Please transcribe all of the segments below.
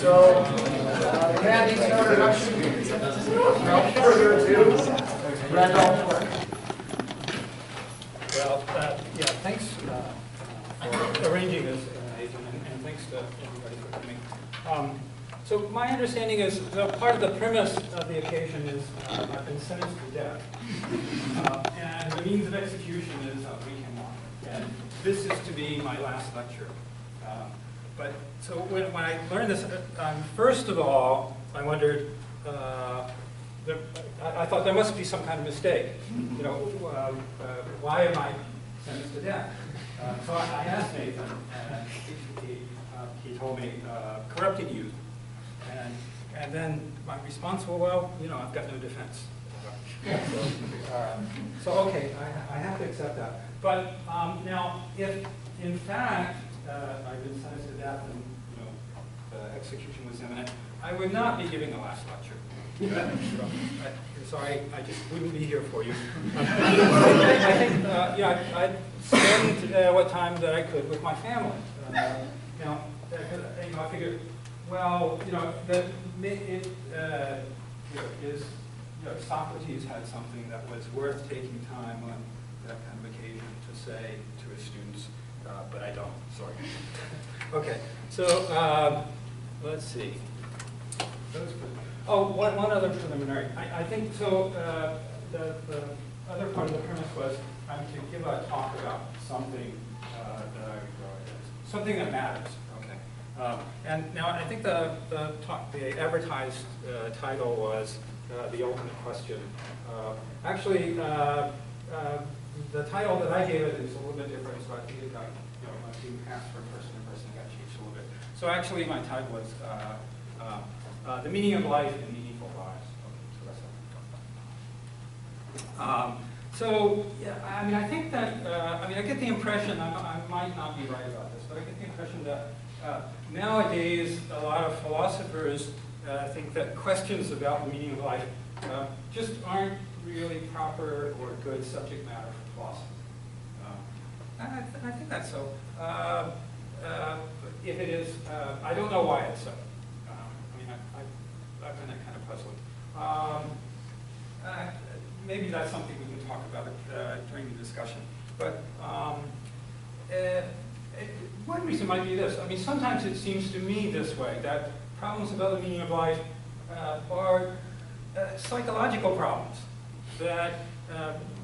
So, Matt needs an introduction. Without further ado, Randolph Clarke. Well, yeah, thanks for arranging this, Nathan, and thanks to everybody for coming. So my understanding is part of the premise of the occasion is I've been sentenced to death. And the means of execution is week and long. And this is to be my last lecture. So when I learned this, first of all, I wondered, I thought there must be some kind of mistake. You know, why am I sentenced to death? So I asked Nathan, and he told me, corrupted youth. And then my response, well, you know, I've got no defense. So okay, I have to accept that. But now, if in fact I've been sentenced to death and execution was imminent, I would not be giving the last lecture. So I just wouldn't be here for you. I think I'd spend what time that I could with my family. I figured, well, that Socrates had something that was worth taking time on that kind of occasion to say to his students, but I don't. Sorry. Okay, so let's see. Oh, one other preliminary. I think so. The other part of the premise was I'm to give a talk about something that I regard as something that matters. Okay. And now I think the advertised title was the ultimate question. Actually, the title that I gave it is a little bit different, so I think it got being passed from person to person, it got changed a little bit. So actually, my title was the meaning of life and meaningful lives. So yeah, I mean, I think that I get the impression I might not be right about this, but I get the impression that nowadays a lot of philosophers think that questions about the meaning of life just aren't really proper or good subject matter for philosophy. I think that's so. If it is, I don't know why it's so. I find that kind of puzzling. Maybe that's something we can talk about during the discussion. But one reason might be this. I mean, sometimes it seems to me this way, that problems about the meaning of life are psychological problems. That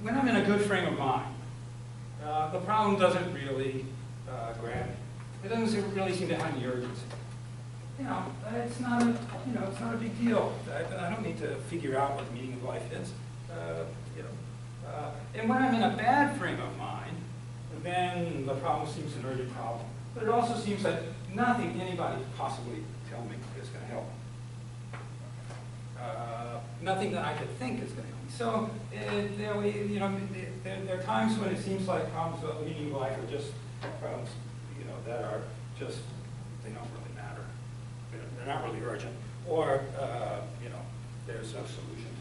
when I'm in a good frame of mind, the problem doesn't really grab me. It doesn't really seem to have any urgency. It's not a big deal. I don't need to figure out what the meaning of life is. And when I'm in a bad frame of mind, then the problem seems an urgent problem. But it also seems that nothing anybody could possibly tell me is going to help me. Nothing that I could think is going to help me. So, there are times when it seems like problems about the meaning of life are just problems, that are just, they don't really matter. They're not really urgent. Or, there's no solution.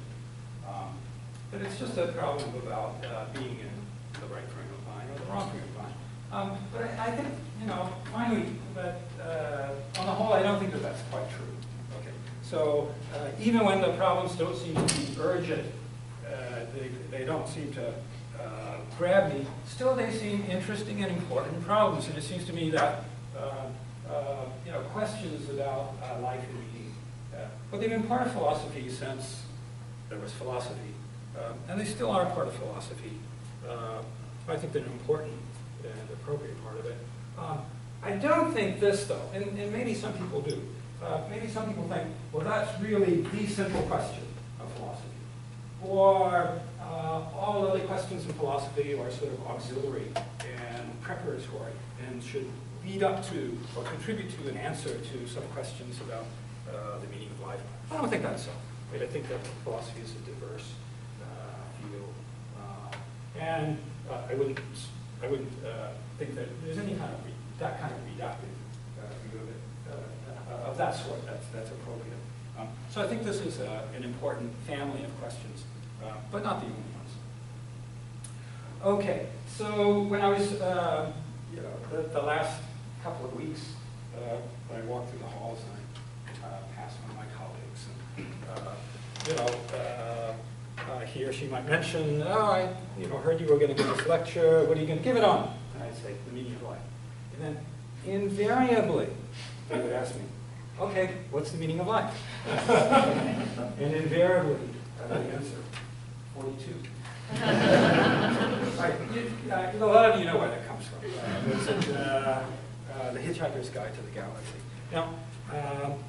But it's just a problem about being in the right frame of mind or the wrong frame of mind. But I think, finally, that on the whole, I don't think that that's quite true. Okay. So even when the problems don't seem to be urgent, they don't seem to grab me, still they seem interesting and important problems. And it seems to me that questions about life and meaning, well, they've been part of philosophy since there was philosophy. And they still are part of philosophy. I think they're an important and appropriate part of it. I don't think this, though, and maybe some people do. Maybe some people think, well, that's really the simple question of philosophy. Or all other questions in philosophy are sort of auxiliary and preparatory and should lead up to or contribute to an answer to some questions about the meaning of life. I don't think that's so. Right? I think that philosophy is a diverse field. And I wouldn't think that there's any kind of that kind of reductive view of it, of that sort. That's appropriate. So I think this is an important family of questions, but not the only ones. Okay, so when I was, the last couple of weeks, when I walked through the halls and I he or she might mention, oh, I heard you were going to give this lecture. What are you going to give it on? And I'd say, the meaning of life. And then invariably, they would ask me, okay, what's the meaning of life? And invariably, I would answer, 42. Right. A lot of you know where that comes from. It's The Hitchhiker's Guide to the Galaxy. Now,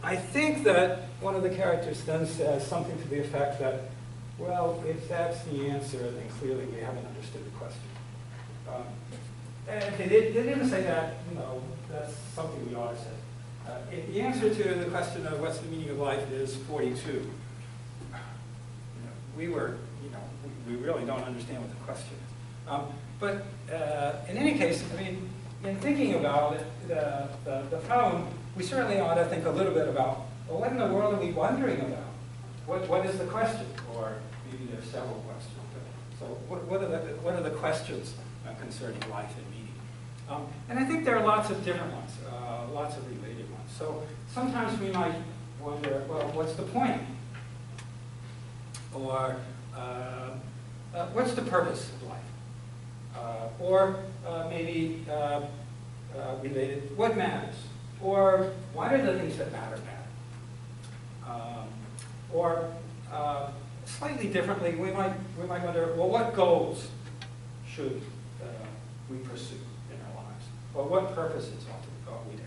I think that one of the characters then says something to the effect that, well, if that's the answer, then clearly we haven't understood the question. And they didn't say that, that's something we ought to say. If the answer to the question of what's the meaning of life is 42, we really don't understand what the question is. But in any case, I mean, in thinking about it, the problem, we certainly ought to think a little bit about, well, what in the world are we wondering about? What is the question? Or maybe there's several questions. So what are the questions concerning life and meaning? And I think there are lots of different ones, lots of related ones. So sometimes we might wonder, well, what's the point? Or what's the purpose of life? Or maybe related, what matters? Or why do the things that matter matter? Or slightly differently, we might wonder, well, what goals should we pursue in our lives? Or what purposes ought we to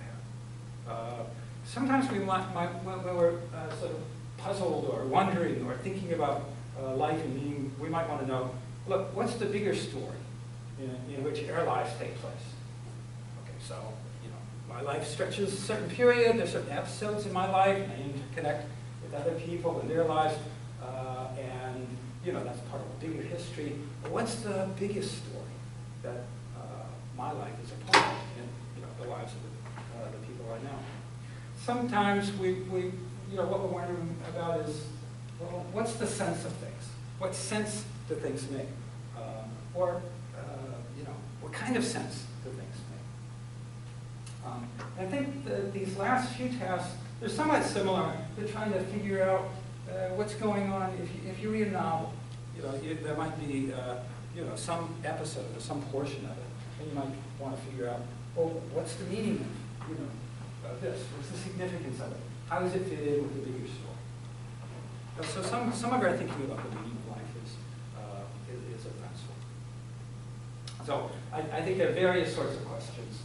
have? Sometimes we might when we're sort of puzzled or wondering or thinking about life and meaning, we might want to know, look, what's the bigger story in which our lives take place? Okay, so, my life stretches a certain period, there's certain episodes in my life, and I interconnect with other people in their lives, and, that's part of a bigger history. But what's the biggest story that my life is a part of in, the lives of the people I know? Sometimes what we're wondering about is, well, what's the sense of things? What sense do things make? What kind of sense do things make? I think these last few tasks, they're somewhat similar. They're trying to figure out what's going on. If you read a novel, there might be some episode or some portion of it, and you might want to figure out, well, what's the meaning of this? What's the significance of it? How does it fit in with the bigger story? So some of our thinking about the meaning of life is of that sort. So I think there are various sorts of questions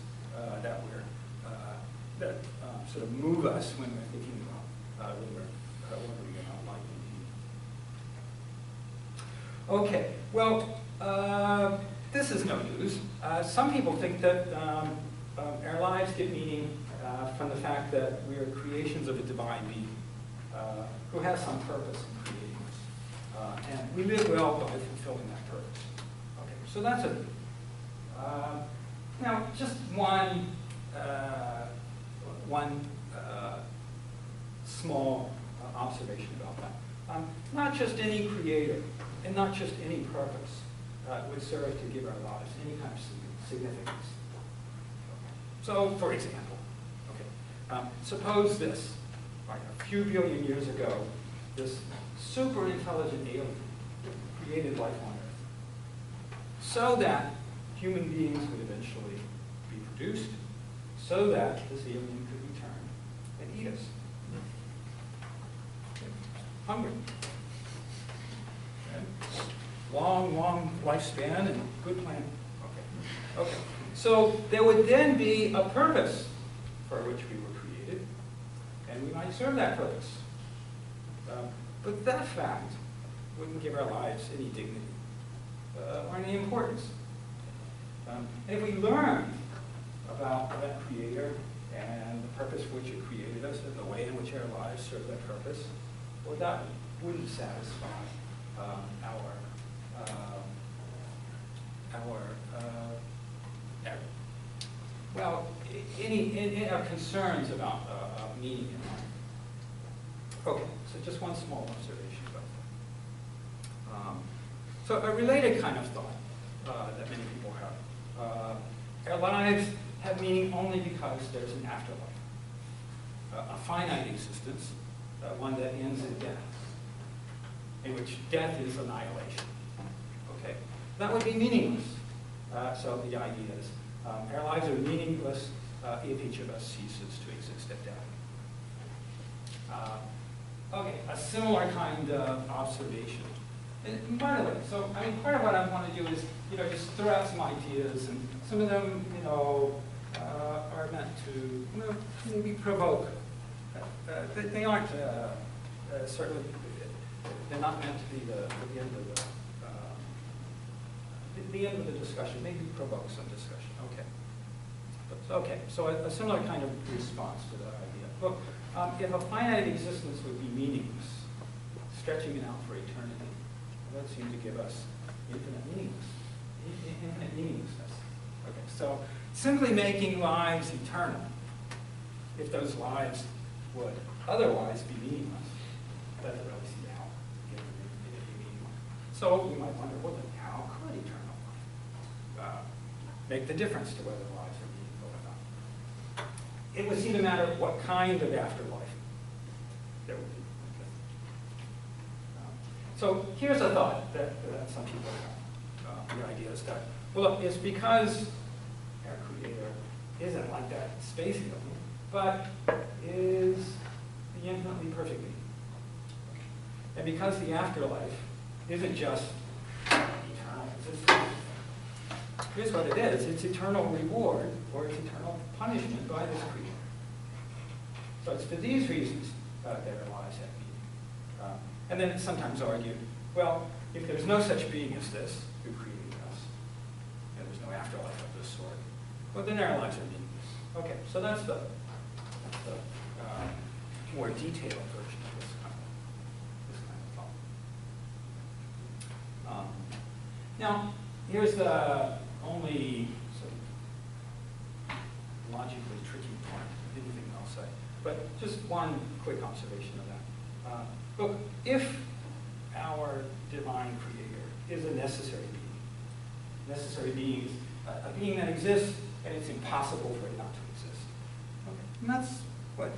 that sort of move us when we're thinking about when we're wondering about life and meaning. Okay, well, this is no news. Some people think that our lives get meaning from the fact that we are creations of a divine being who has some purpose in creating us. And we live well by fulfilling that purpose. Okay, so that's a now, just one small observation about that. Not just any creator and not just any purpose would serve to give our lives any kind of significance. So, for example, suppose this, like a few billion years ago, this super intelligent alien created life on Earth so that human beings would eventually be produced, so that this alien could return and eat us. Hungry. Okay. Long lifespan and good plan. Okay. So there would then be a purpose for which we were created, and we might serve that purpose. But that fact wouldn't give our lives any dignity or any importance. And if we learn about that creator and the purpose for which it created us and the way in which our lives serve that purpose, well, that wouldn't satisfy our concerns about meaning in life. Okay, so just one small observation about that. So a related kind of thought that many people have. Our lives have meaning only because there's an afterlife, a finite existence, one that ends in death. in which death is annihilation. Okay, that would be meaningless. So the idea is our lives are meaningless if each of us ceases to exist at death. Okay, a similar kind of observation. And by the way, so I mean, part of what I want to do is, just throw out some ideas, and some of them, are meant to, maybe provoke. They aren't certainly. They're not meant to be the end of the end of the discussion. Maybe provoke some discussion. Okay. Okay. So a similar kind of response to that idea. Look, if a finite existence would be meaningless, stretching it out for eternity, that would seem to give us infinite meaninglessness. Okay, so simply making lives eternal, if those lives would otherwise be meaningless, doesn't really see how it would be meaningless. So we might wonder, well, then how could eternal life make the difference to whether lives are meaningful or not? It would seem to matter what kind of afterlife there would be. So here's a thought that some people have. The idea is that, well, it's because our Creator isn't like that space alien, but is the infinitely perfect being. And because the afterlife isn't just eternal existence, here's what it is. It's eternal reward or it's eternal punishment by this Creator. So it's for these reasons that our lives have meaning. And then it's sometimes argued, well, if there's no such being as this, who created us, and there's no afterlife of this sort, well, then our lives are meaningless. Okay, so that's the more detailed version of this kind of thought. Now, here's the only sort of logically tricky part of anything I'll say, but just one quick observation of that. Look, if our divine Creator is a necessary being is a being that exists and it's impossible for it not to exist. Okay. And that's what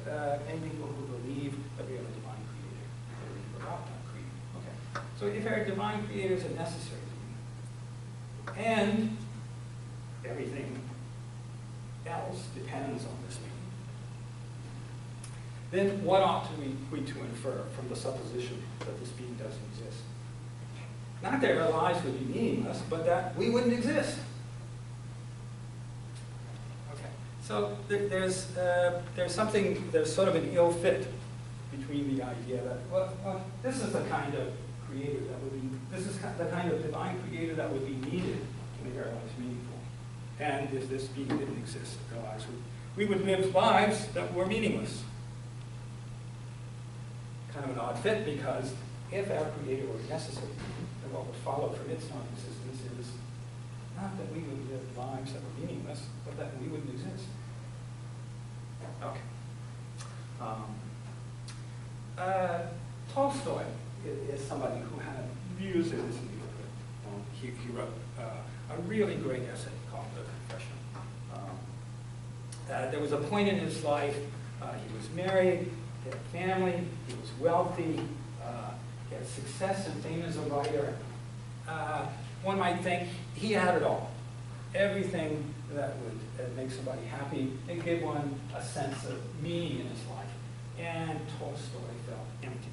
many people who believe that we have a divine Creator believe about that Creator. Okay. So if our divine Creator is a necessary being, and everything else depends on this being, then what ought we to infer from the supposition that this being doesn't exist? Not that our lives would be meaningless, but that we wouldn't exist. Okay, so there's sort of an ill fit between the idea that, well, this is the kind of Creator that would be, this is the kind of divine Creator that would be needed to make our lives meaningful. And if this being didn't exist, our lives we would live lives that were meaningless. Kind of an odd fit, because if our Creator were necessary, then what would follow from its non-existence is not that we would live lives that were meaningless, but that we wouldn't exist. Okay. Tolstoy is somebody who had views in this field. He wrote a really great essay called The Confession. There was a point in his life, he was married, he had a family, he was wealthy, he had success and fame as a writer. One might think he had it all. Everything that would make somebody happy and give one a sense of meaning in his life. And Tolstoy felt empty.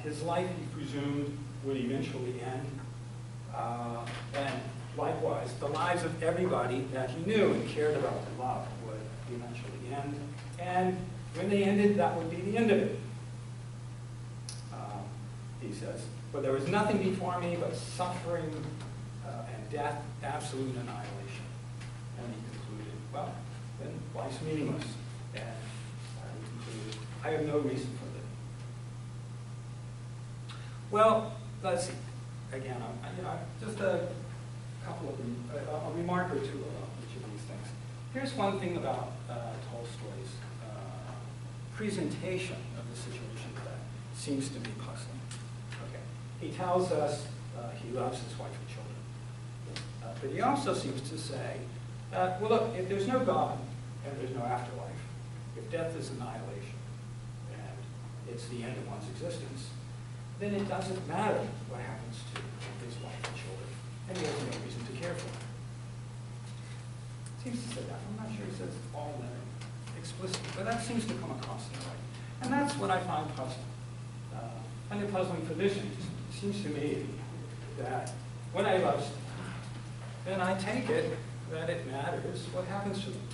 His life, he presumed, would eventually end. And likewise, the lives of everybody that he knew and cared about and loved would eventually end. And when they ended, that would be the end of it. He says, but there was nothing before me but suffering and death, absolute annihilation. And he concluded, well, then life's meaningless. And he concluded, I have no reason for living. Well, let's see. Again, just a couple of a remark or two about each of these things. Here's one thing about Tolstoy's presentation of the situation that seems to be puzzling. Okay. He tells us he loves his wife and children. But he also seems to say, well, look, if there's no God and there's no afterlife, if death is annihilation and it's the end of one's existence, then it doesn't matter what happens to his wife and children, and he has no reason to care for them. Seems to say that. I'm not sure he says all that explicitly, but that seems to come across that way. And that's what I find puzzling. I find it puzzling for this reason. It seems to me that when I love someone, then I take it that it matters what happens to them.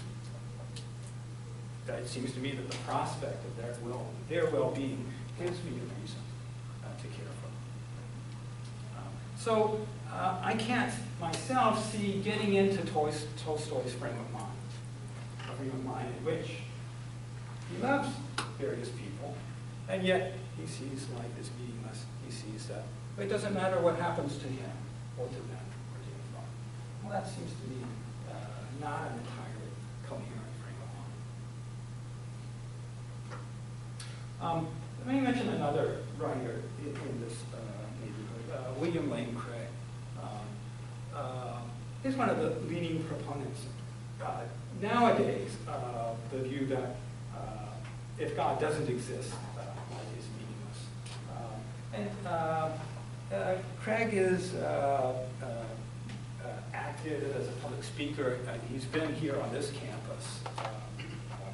That it seems to me that the prospect of their well-being gives me a reason to care for them. So I can't myself see getting into Tolstoy's frame of mind, a frame of mind in which he loves various people, and yet he sees life as meaningless. He sees that it doesn't matter what happens to him or to them or to his life. Well, that seems to me not an entirely coherent frame of mind. Let me mention another writer in this neighborhood, William Lane Craig. He's one of the leading proponents nowadays of the view that if God doesn't exist, life is meaningless. Craig is acted as a public speaker. He's been here on this campus.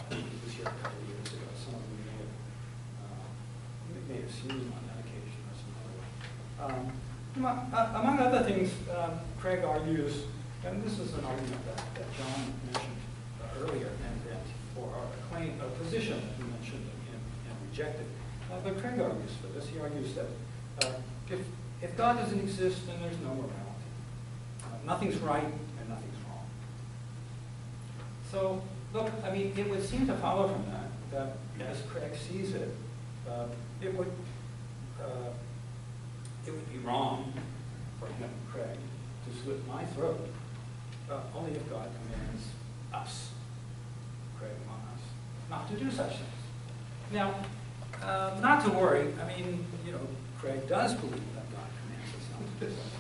He was here a couple of years ago. Some of you may have seen him on that occasion or some other way. Among other things, Craig argues, and this is an argument that John mentioned earlier, or a claim, a position that he mentioned and rejected. But Craig argues for this. He argues that if God doesn't exist, then there's no morality. Nothing's right and nothing's wrong. So, look, I mean, it would seem to follow from that as Craig sees it, it would be wrong for him, Craig, to slit my throat, only if God commands us, Craig among us, not to do such things. Now, not to worry, I mean, you know, Craig does believe that God commands us not to do such things.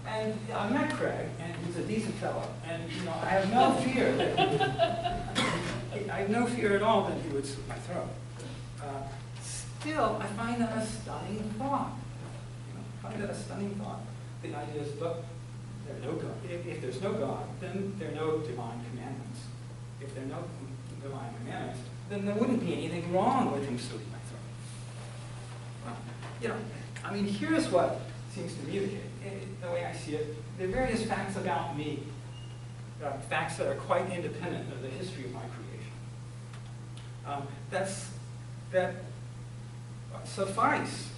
And I met Craig, and he's a decent fellow, and you know, I have no fear that I have no fear at all that he would slit my throat. Still, I find that a stunning thought. You know, I find that a stunning thought. The idea is, look, there's no God. If there's no God, then there are no divine commandments. If there are no divine commandments, then there wouldn't be anything wrong with him slitting my throat. Well, you know, I mean, here's what seems to me the way I see it. There are various facts about me, facts that are quite independent of the history of my creation. That suffice,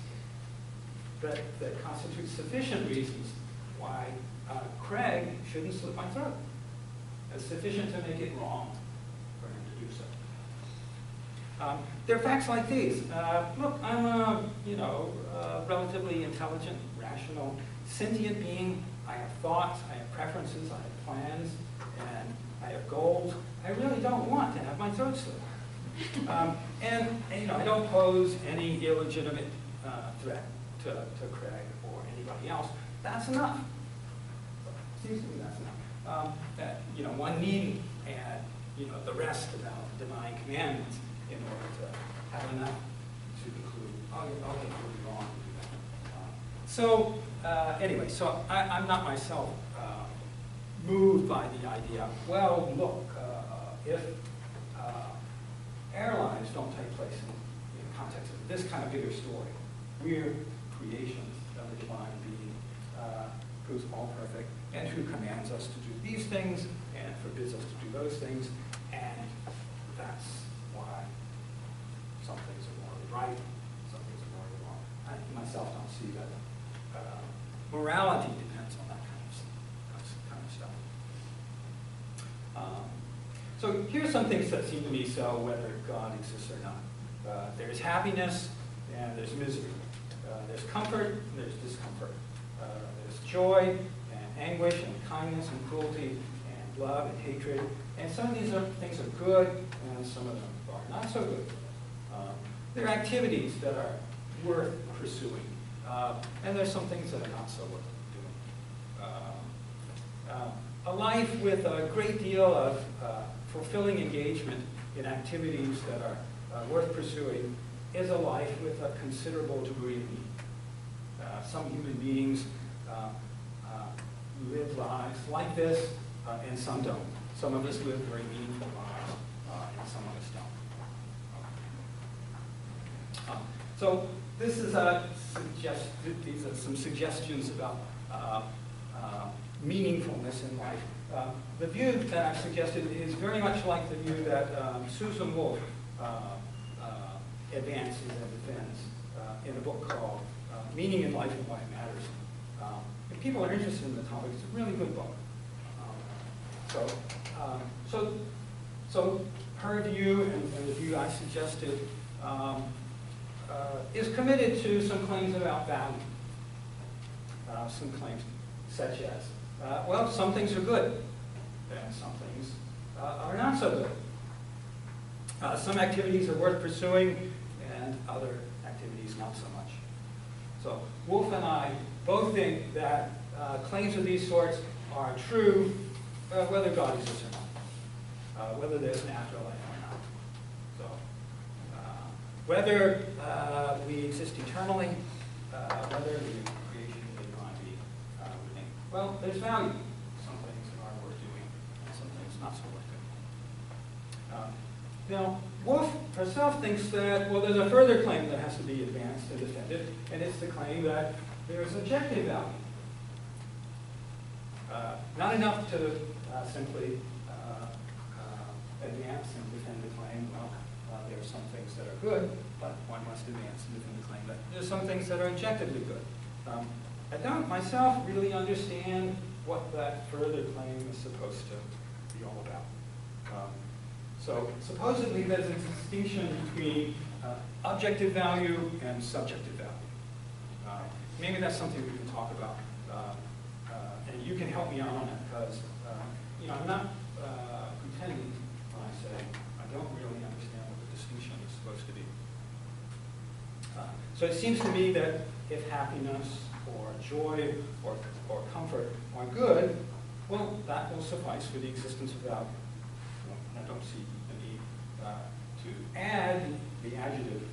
that constitute sufficient reasons why Craig shouldn't slit my throat. It's sufficient to make it wrong for him to do so. There are facts like these. Look, I'm a relatively intelligent, rational, sentient being. I have thoughts, I have preferences, I have plans, and I have goals. I really don't want to have my throat slit. And you know, I don't pose any illegitimate threat to Craig or anybody else. That's enough. Seems to me that's enough. That you know, one needn't add the rest about the divine commandments in order to have enough to conclude. Oh, okay, you're wrong. So anyway, so I'm not myself moved by the idea. Well, look, if airlines don't take place in the context of this kind of bigger story, we're creations of the divine being who's all perfect and who commands us to do these things and forbids us to do those things, and that's why some things are morally right, some things are morally wrong. I myself don't see that morality depends on that kind of stuff. So here's some things that seem to me so whether God exists or not. There's happiness and there's misery. There's comfort and there's discomfort. There's joy and anguish and kindness and cruelty and love and hatred. And some of these things are good and some of them are not so good. There are activities that are worth pursuing. And there's some things that are not so worth doing. A life with a great deal of fulfilling engagement in activities that are worth pursuing is a life with a considerable degree of meaning. Some human beings live lives like this, and some don't. Some of us live very meaningful lives, and some of us don't. So this is these are some suggestions about meaningfulness in life. The view that I've suggested is very much like the view that Susan Wolf advances and defends in a book called Meaning in Life and Why It Matters. If people are interested in the topic, it's a really good book. So her view and the view I suggested is committed to some claims about value. Some claims such as, well, some things are good, and some things are not so good. Some activities are worth pursuing, and other activities not so much. So Wolf and I both think that claims of these sorts are true whether God exists or not, whether there's an afterlife or not. So whether we exist eternally, whether the creation may not be, we think, well, there's value. Some things are worth doing, and some things not so worth doing. Now, Wolf herself thinks that, well, there's a further claim that has to be advanced and defended, and it's the claim that there's objective value. Not enough to simply advance and defend the claim, well, there are some things that are good, but one must advance and defend the claim that there's some things that are objectively good. I don't myself really understand what that further claim is supposed to be all about. So supposedly there's a distinction between objective value and subjective value. Maybe that's something we can talk about, and you can help me out on it, because I'm not pretending when I say I don't really understand what the distinction is supposed to be. So it seems to me that if happiness or joy or comfort are good, well, that will suffice for the existence of value. I don't see the need to add the adjective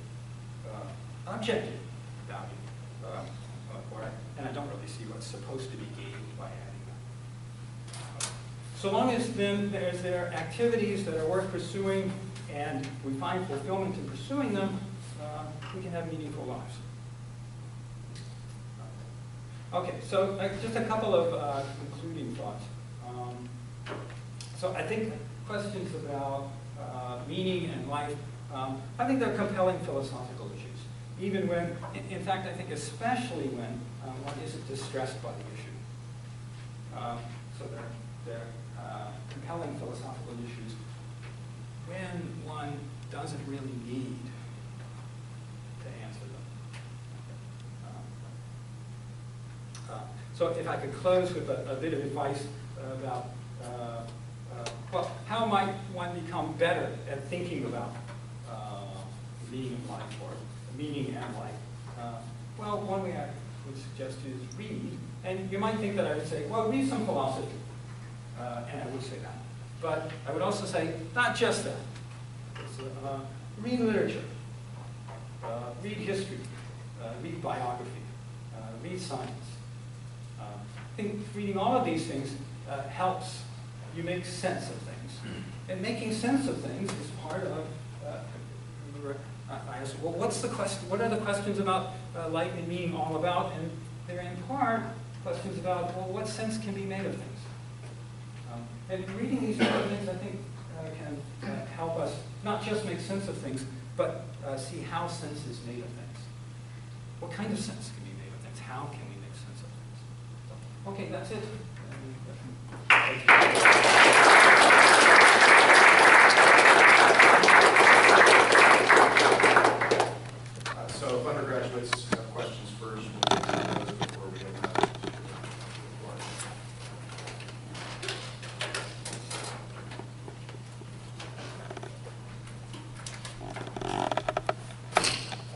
objective value, and I don't really see what's supposed to be gained by adding that. So long as then there are activities that are worth pursuing and we find fulfillment in pursuing them, we can have meaningful lives. Okay, so just a couple of concluding thoughts. So I think questions about meaning and life, I think they're compelling philosophical issues. Even when, in fact, I think especially when one isn't distressed by the issue. So they're compelling philosophical issues when one doesn't really need to answer them. So if I could close with a bit of advice about well, how might one become better at thinking about meaning of life or meaning and life? Well, one way I would suggest is read. And you might think that I would say, well, read some philosophy. And I would say that. But I would also say, not just that. Read literature. Read history. Read biography. Read science. I think reading all of these things helps you make sense of things. And making sense of things is part of, I asked, well, what's the question? What are the questions about life and meaning all about? And they're in part questions about, well, what sense can be made of things? And reading these other things, I think, can help us not just make sense of things, but see how sense is made of things. What kind of sense can be made of things? How can we make sense of things? So, okay, that's it. So if undergraduates have questions first, we'll get to those before we open up to the floor.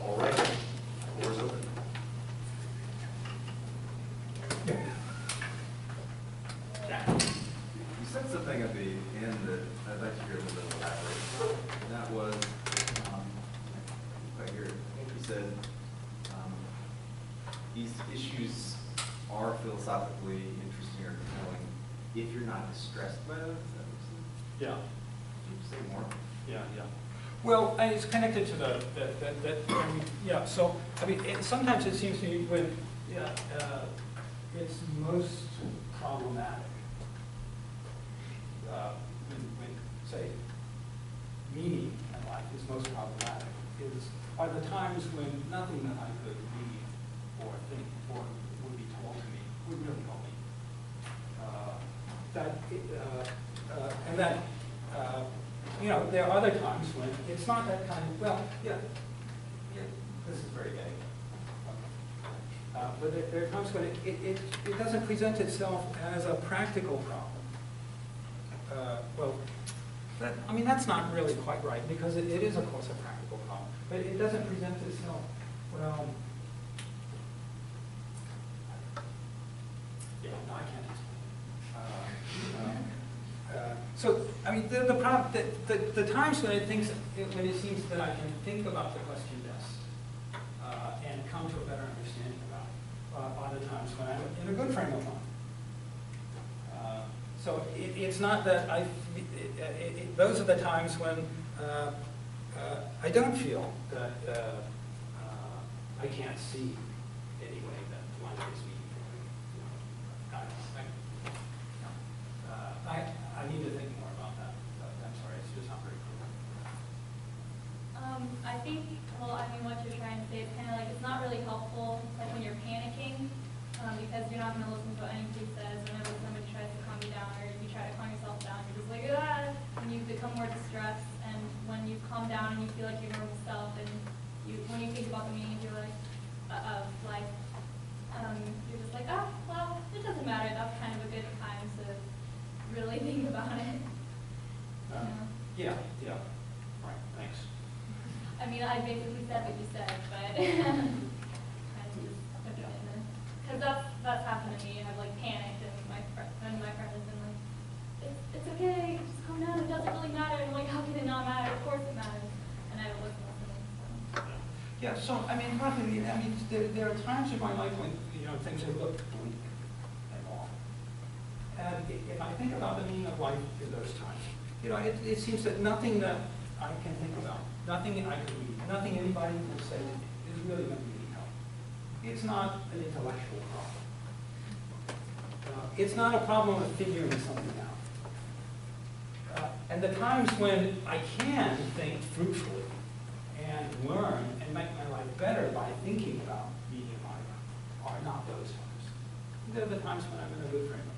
All right, floor is open. You said something said these issues are philosophically interesting or compelling if you're not distressed by them. Does that make sense? Yeah. Can you say more? Yeah, yeah. Well, it's connected to yeah, so, I mean, sometimes it seems to me when, it's most problematic, when, say, meaning in life is most problematic, are the times when nothing that I could read or think or would be told to me would really help me. And that, you know, there are other times when it's not that kind of, well, yeah, this is very gay. But there are times when it doesn't present itself as a practical problem. I mean, that's not really quite right, because it is, of course, a practical problem. But it doesn't present itself, well, yeah, no, I can't explain. So, I mean, the problem, the times when it seems that I can think about the question best and come to a better understanding about it are the times when I'm in a good frame of mind. So it's not that those are the times when I don't feel that I can't see any way that life is meaningful. I need to think more about that. I'm sorry, it's just not very clear. I think, well, I mean, what you're trying to say is kind of like it's not really helpful, like when you're panicking, because you're not going to listen to what anybody says. Whenever somebody tries to calm you down, or you try to calm yourself down, you're just like, ah, and you become more distressed. And when you calm down and you feel like your normal self, and when you think about the meaning of your life, you're just like, oh, well, it doesn't matter. That's kind of a good time to really think about it. Yeah, right, thanks. I mean, I basically said what you said, but because that's happened to me. I've like panicked, and my friend has been like, it's okay, just calm down. It doesn't really matter. I'm like, how can it not matter? Of course it matters. And I don't listen to them. So. Yeah, so I mean, probably, there are times in my life when things have looked bleak and awful. And if I think about the meaning of life in those times, it seems that nothing that I can think about, nothing I can read, nothing anybody will say is really going to be help. It's not an intellectual problem. It's not a problem of figuring something out. And the times when I can think fruitfully and learn and make my life better by thinking about meaning of life are not those times. They're the times when I'm in a good frame of mind.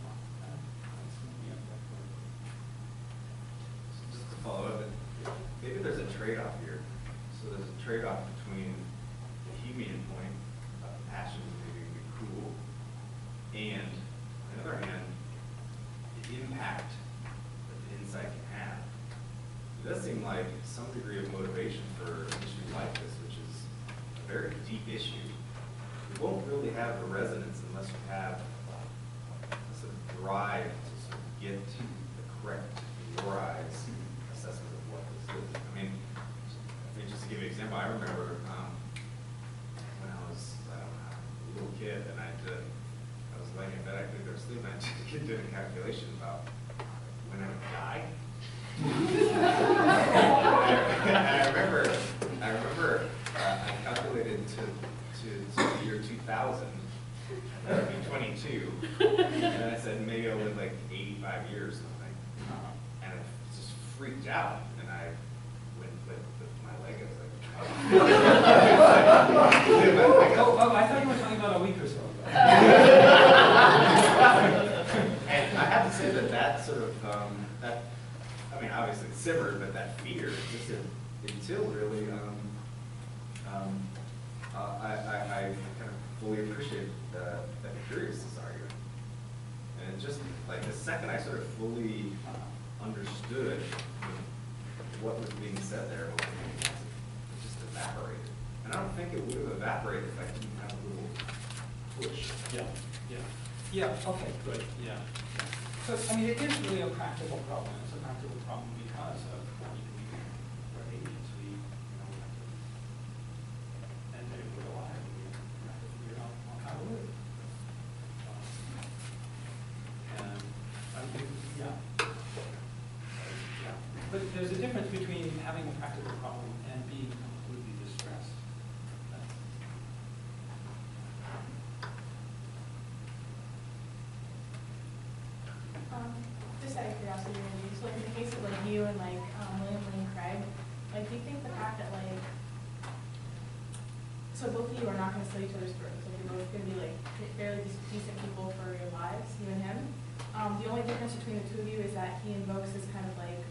Just to follow up, maybe there's a trade-off here. So there's a trade-off between the Humean point of passion being cool and, on the other hand, the impact that the insight can have. It does seem like some degree of motivation for an issue like this, which is a very deep issue, it won't really have a resonance unless you have a sort of drive to sort of get to the correct, in your eyes, assessment of what this is. I mean, just to give you an example, I remember when I was, I don't know, a little kid, and I was laying in bed, I couldn't go to sleep, and I did a calculation about when I would die. I remember I calculated to the year 2000, that would be 22, and I said maybe I'll live like 85 years or something, and I just freaked out, and I went with my leg. I was like, oh, I thought you were talking about a week or so ago. And I have to say that sort of, I mean, obviously it simmered, but that fear, just until really, I kind of fully appreciate the Epicurus' argument. And just like the second I sort of fully understood what was being said there, it just evaporated. And I don't think it would have evaporated if I didn't have a little push. Yeah, okay, good, yeah. So, I mean, it is really a practical problem. It's a practical problem because of what we are agents. We, and there's a difference between having a practical problem and being completely distressed. Just out of curiosity, really, so like in the case of like you and like William Lane Craig, like do you think the fact that like, so both of you are not going to slit each other's throats, like you're both going to be like fairly decent people for your lives, you and him. The only difference between the two of you is that he invokes this kind of like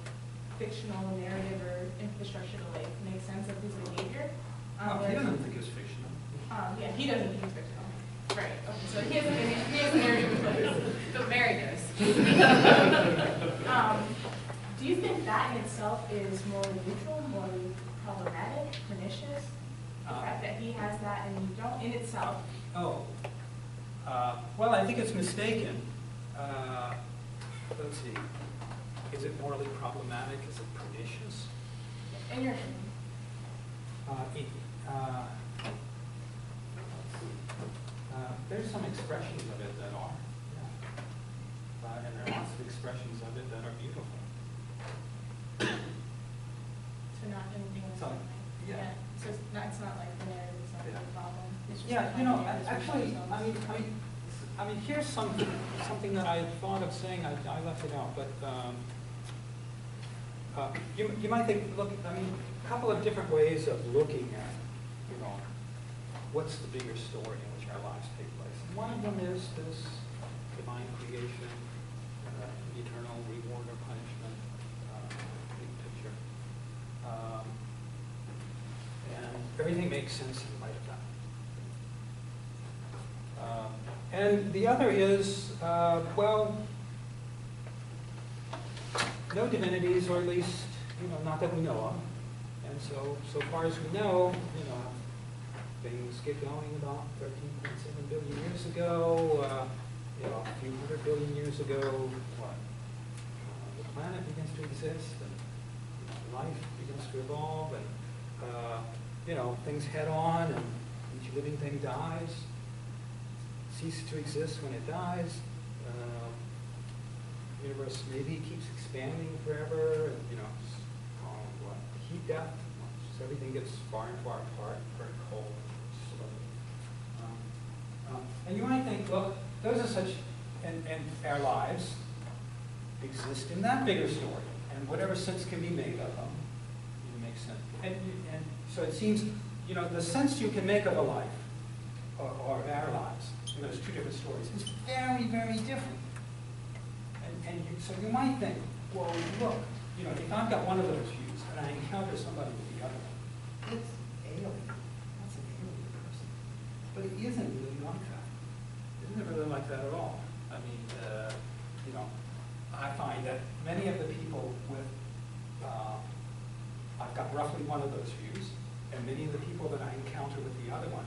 fictional narrative or infrastructure to like make sense of his behavior. He doesn't think it's fictional. Yeah, he doesn't think it's fictional. Right. Okay. So he has a narrative in place. But Mary does. Do you think that in itself is morally neutral, morally problematic, pernicious? The fact that he has that and you don't in itself? Well, I think it's mistaken. Let's see. Is it morally problematic? Is it pernicious? In your opinion? There's some expressions of it that are, yeah. And there are lots of expressions of it that are beautiful. So not anything that's So, like, yeah. So it's not like the narrative, it's not Yeah. the problem. It's just Yeah, the you know, idea of actually, expression. I mean, here's something that I thought of saying. I left it out, but you might think, look, I mean, a couple of different ways of looking at, you know, what's the bigger story in which our lives take place. And one of them is this divine creation, eternal reward or punishment, big picture. And everything makes sense in light of that. And the other is, well, no divinities, or at least, you know, not that we know of. And so far as we know, you know, things get going about 13.7 billion years ago. You know, a few 100 billion years ago, what? The planet begins to exist, and you know, life begins to evolve, and you know, things head on, and each living thing dies, ceases to exist when it dies. The universe maybe keeps expanding forever, and you know, it's called what? Heat death. So everything gets far and far apart, very cold, slowly. And you might think, look, those are such, and our lives exist in that bigger story, and whatever sense can be made of them, it makes sense. And so it seems, you know, the sense you can make of a life, or our lives, in those two different stories, is very, very different. So you might think, well, look, you know, if I've got one of those views, and I encounter somebody with the other one, it's alien. That's an alien person. But it isn't really like that. It isn't really like that at all. I mean, you know, I find that many of the people with, I've got roughly one of those views, and many of the people that I encounter with the other one,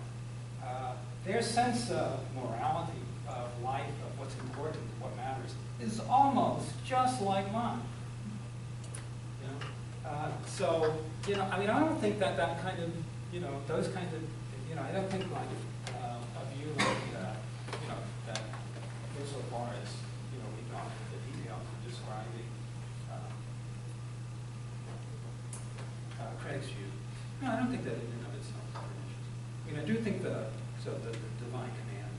their sense of morality, of life, of what's important, what matters, is almost just like mine. You know? So, you know, I mean, I don't think that kind of, you know, those kinds of, you know, I don't think like a view like, you know, that goes so far as, you know, we've gone into the details of describing Craig's view. No, I don't think that in and of itself is pernicious. I mean, I do think the divine command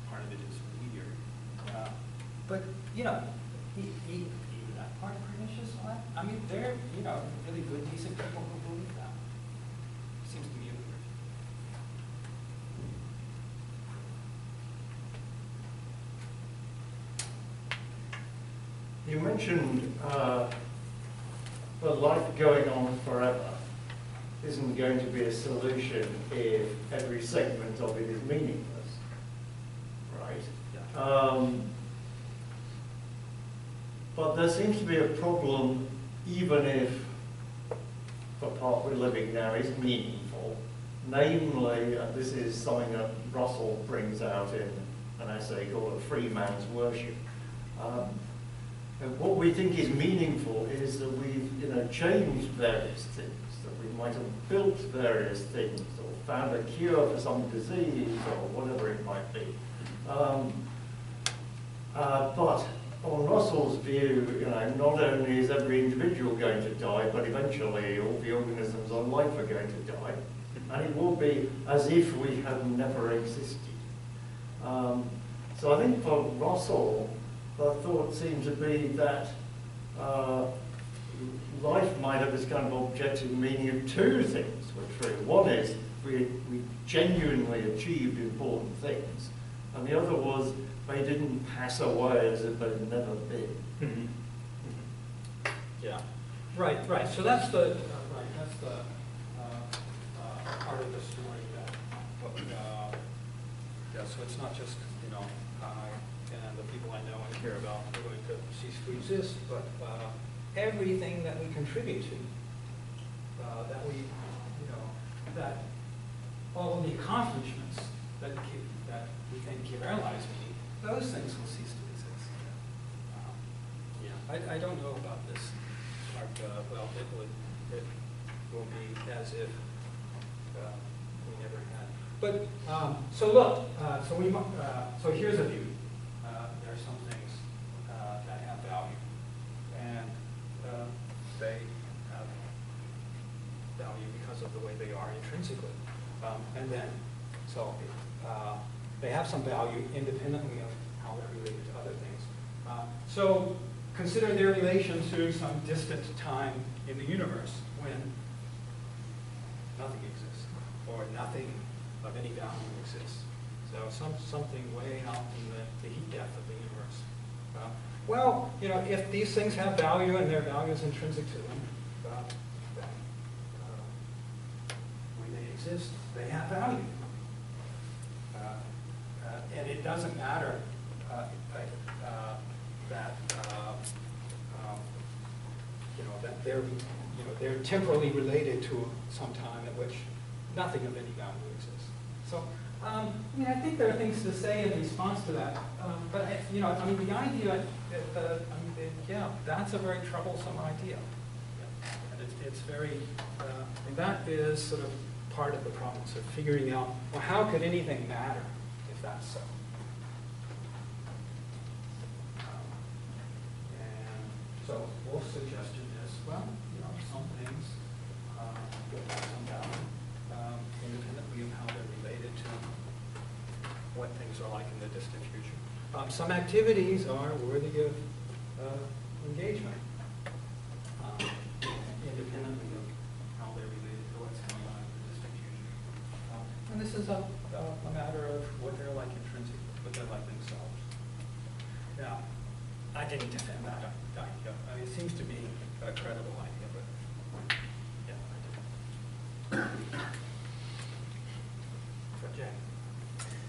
part of it is weird. But, you know, even that part pernicious, I mean, they're, you know, really good, decent people who believe that. Seems to me weird. You mentioned the life going on forever isn't going to be a solution if every segment of it is meaningless, right? Yeah. But there seems to be a problem even if the part we're living now is meaningful. Namely, and this is something that Russell brings out in an essay called A Free Man's Worship. And what we think is meaningful is that we've, you know, changed various things, that we might have built various things, or found a cure for some disease, or whatever it might be. But on Russell's view, not only is every individual going to die, but eventually all the organisms on life are going to die. And it will be as if we had never existed. So I think for Russell, the thought seemed to be that life might have this kind of objective meaning if two things were true. One is we genuinely achieved important things, and the other was they didn't pass away as if they'd never been. Mm-hmm. Yeah, right. So that's the part of the story that. Yeah. So it's not just I and the people I know and care about are going to cease to exist, but everything that we contribute to, that that all of the accomplishments that we think give our lives meaning, those things will cease to exist. Yeah, I don't know about this. Well, it will be as if we never had. But so look, so here's a view. There are some things that have value, and they have value because of the way they are intrinsically. And then, so they have some value independently of how they're related to other things. So consider their relation to some distant time in the universe when nothing exists, or nothing of any value exists. So something way out in the heat death of the universe. Well, if these things have value and their value is intrinsic to them, then when they exist, they have value. And it doesn't matter that they're temporally related to some time at which nothing of any value exists. So, I think there are things to say in response to that. But the idea that's a very troublesome idea. And it's very, and that is sort of part of the problem, so figuring out, well, how could anything matter if that's so? And so Wolf's suggestion is, well, some things will have some value independently of how they're related to what things are like in the distant future. Some activities are worthy of engagement, independently of how they're related to what's going on in the distant future. And this is a matter of what they're like intrinsically, what they're like themselves. Now, I didn't defend that idea. It seems to be a credible idea, but yeah, I didn't. So, Jay.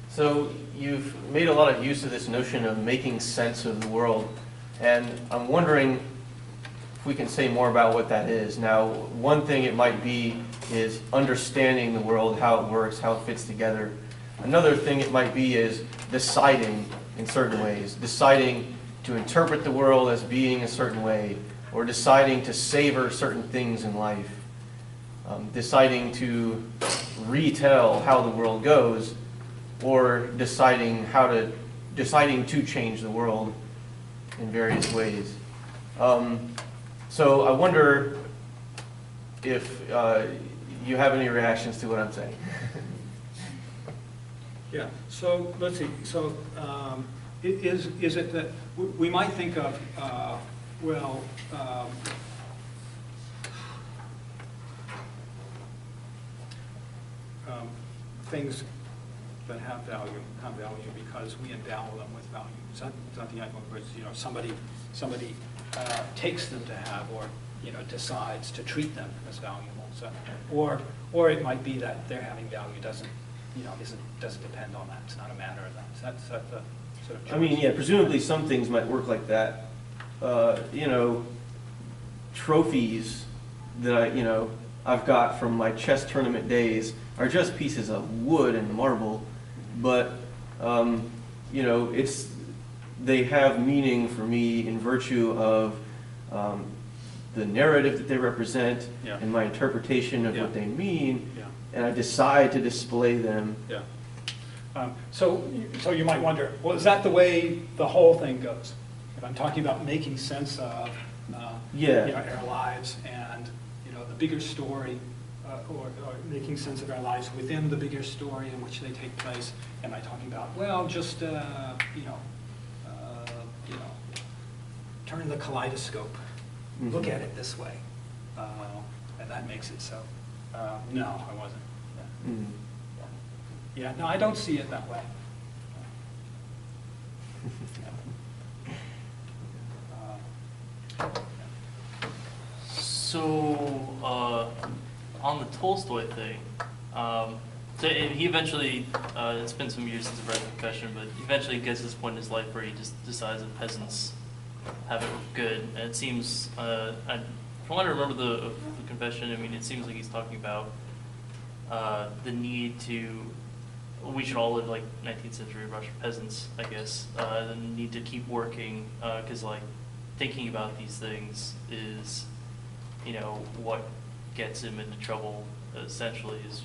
So you've made a lot of use of this notion of making sense of the world, and I'm wondering if we can say more about what that is. Now, one thing it might be is understanding the world, how it works, how it fits together. Another thing it might be is deciding in certain ways, deciding to interpret the world as being a certain way, or deciding to savor certain things in life, deciding to retell how the world goes, or deciding to change the world in various ways. So I wonder if you have any reactions to what I'm saying. Yeah, so let's see. So is it that we might think of, things that have value because we endow them with value. Is that the idea? Somebody takes them to have, or decides to treat them as valuable. So, or it might be that their having value doesn't depend on that. It's not a matter of that. So that's the sort of choice. I mean, yeah, presumably some things might work like that. Trophies that I've got from my chess tournament days are just pieces of wood and marble, but they have meaning for me in virtue of the narrative that they represent, yeah, and my interpretation of yeah, what they mean, yeah, and I decide to display them. Yeah. So you might wonder, well, is that the way the whole thing goes? if I'm talking about making sense of, Yeah. you know, our lives and, you know, the bigger story, or making sense of our lives within the bigger story in which they take place, am I talking about, well, just, you know, turn the kaleidoscope, look at it this way, and that makes it so. No, I wasn't. Yeah. Mhm. Yeah, no, I don't see it that way. So, on the Tolstoy thing, so he eventually, it's been some years since I've read the Confession, but he eventually gets to this point in his life where he just decides that peasants have it good. And it seems, I want to remember the Confession, I mean, it seems like he's talking about the need to, we should all live like 19th century Russian peasants, I guess, the need to keep working, because like thinking about these things is, you know, what gets him into trouble, essentially, is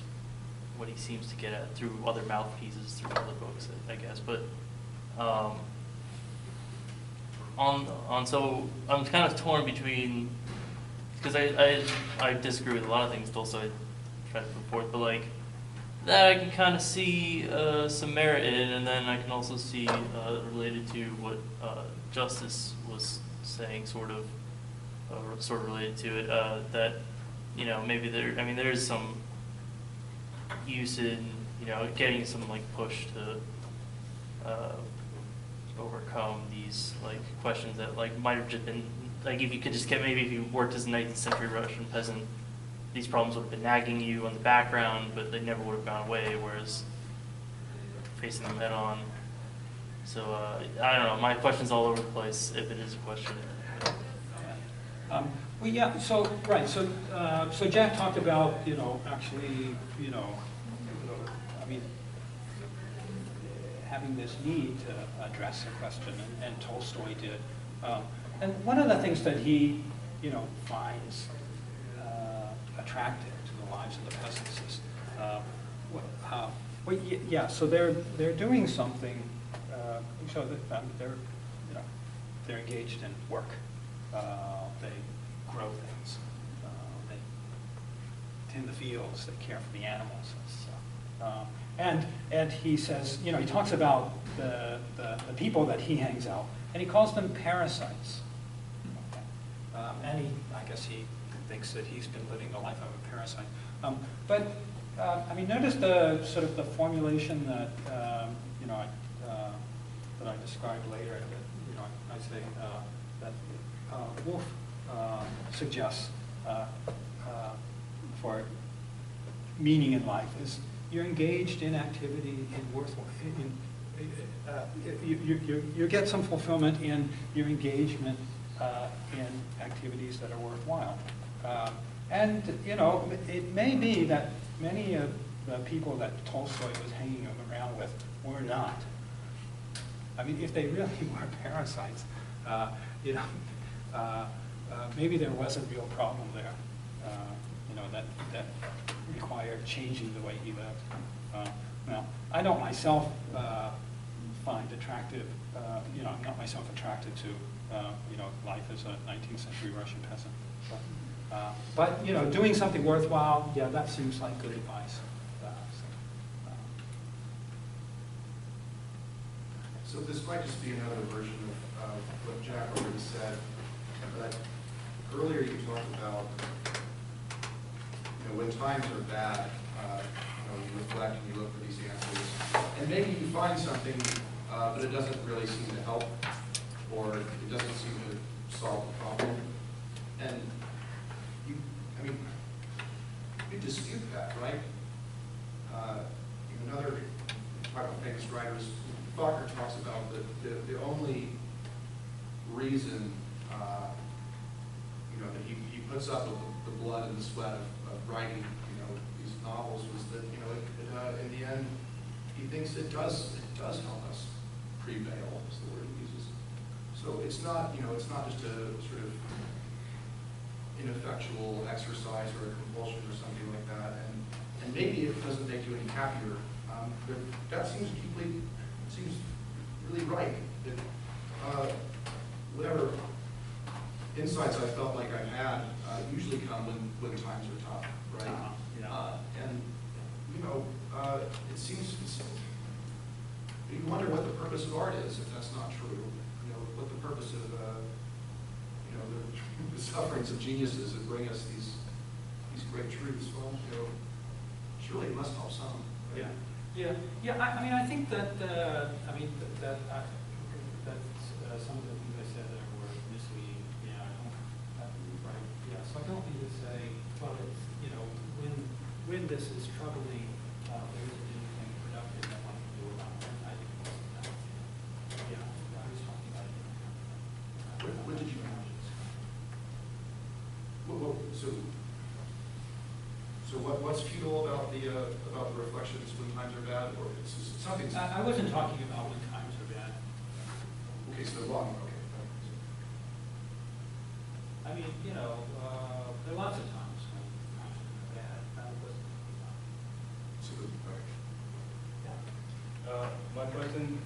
what he seems to get at through other mouthpieces, through other books, I guess. But so I'm kind of torn between, because I disagree with a lot of things Tolstoy tried to put forth, but like that I can kind of see some merit in, and then I can also see related to what Justice was saying, sort of related to it, that, you know, maybe there's some use in, you know, getting some like push to overcome these like questions that like might have just been like, if you could just get, maybe if you worked as a 19th century Russian peasant, these problems would have been nagging you on the background, but they never would have gone away, whereas facing them head on. So I don't know, my question's all over the place, if it is a question. Well, yeah, so, right, so Jack talked about, you know, actually, you know, I mean, having this need to address a question, and Tolstoy did. And one of the things that he, you know, finds attractive to the lives of the peasants is, well, yeah, so they're doing something, so that they're, you know, they're engaged in work. They grow things. They tend the fields. They care for the animals and stuff. And he says, you know, he talks about the people that he hangs out, and he calls them parasites. Okay. And I guess he thinks that he's been living the life of a parasite. But I mean, notice the sort of the formulation that you know that I described later. That, you know, I say that Wolf suggests for meaning in life is you're engaged in activity in worthwhile. You get some fulfillment in your engagement in activities that are worthwhile. And, you know, it may be that many of the people that Tolstoy was hanging around with were not. I mean, if they really were parasites, you know, maybe there was a real problem there, you know, that required changing the way he lived. Now, I don't myself find attractive, you know, I'm not myself attracted to, you know, life as a 19th century Russian peasant. But, you know, doing something worthwhile, yeah, that seems like good advice. So this might just be another version of what Jack already said, but earlier you talked about, you know, when times are bad, you know, you reflect and you look for these answers, and maybe you find something, but it doesn't really seem to help, or it doesn't seem to solve the problem, and you, I mean, you dispute that, right? Another type of famous writers, Faulkner talks about the only reason, you know, that he puts up with the blood and the sweat of writing, you know, these novels was that, you know, in the end, he thinks it does help us prevail, is the word he uses. So it's not, you know, it's not just a sort of ineffectual exercise or a compulsion or something like that, and maybe it doesn't make you any happier. But that seems really right. That whatever insights I felt like I've had usually come when times are tough, right? And, you know, it seems, you wonder what the purpose of art is if that's not true. You know, what the purpose of, you know, the sufferings of geniuses that bring us these great truths. Well, you know, surely it must help some. Right? I mean, I think that, some of the things I said there were misleading. Yeah, right. Yeah, so I don't mean to say, well, it's, you know, when this is troubling, there isn't anything productive that one can do about it. I think most of that. Yeah, I was talking about it. What did you? So what's futile about the reflections when times are bad, or it's something? I wasn't talking about when times are bad. Okay, so wrong. Okay. I mean, you know, there are lots of times when times are bad. That wasn't talking about. So, okay. My question